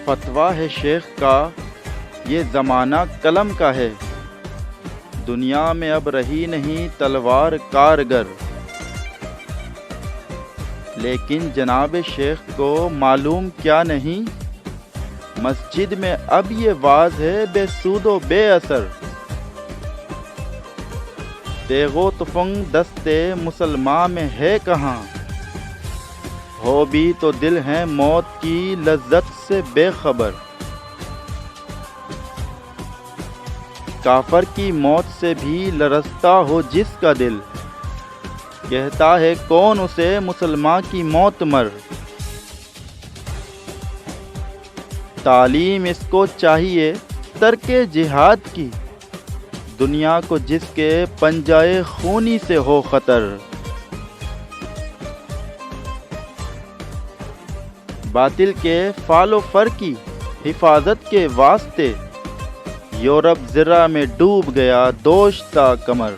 فتویٰ ہے شیخ کا یہ زمانہ قلم کا ہے، دنیا میں اب رہی نہیں تلوار کارگر۔ لیکن جناب شیخ کو معلوم کیا نہیں، مسجد میں اب یہ واز ہے بے سود و بے اثر۔ تیغ و تفنگ دستے مسلماں میں ہے کہاں، ہو بھی تو دل ہیں موت کی لذت سے بے خبر۔ کافر کی موت سے بھی لرزتا ہو جس کا دل، کہتا ہے کون اسے مسلمان کی موت مر۔ تعلیم اس کو چاہیے ترک جہاد کی، دنیا کو جس کے پنجائے خونی سے ہو خطر۔ باطل کے فال و فر کی حفاظت کے واسطے، یورپ زرہ میں ڈوب گیا دوش تا کمر۔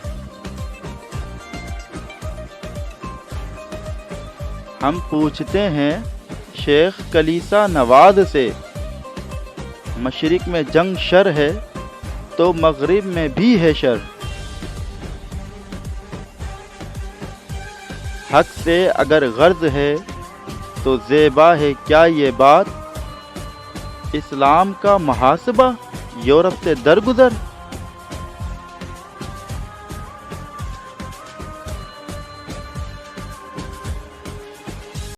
ہم پوچھتے ہیں شیخ کلیسا نواز سے، مشرق میں جنگ شر ہے تو مغرب میں بھی ہے شر۔ حق سے اگر غرض ہے تو زیبا ہے کیا یہ بات، اسلام کا محاسبہ یورپ سے درگزر۔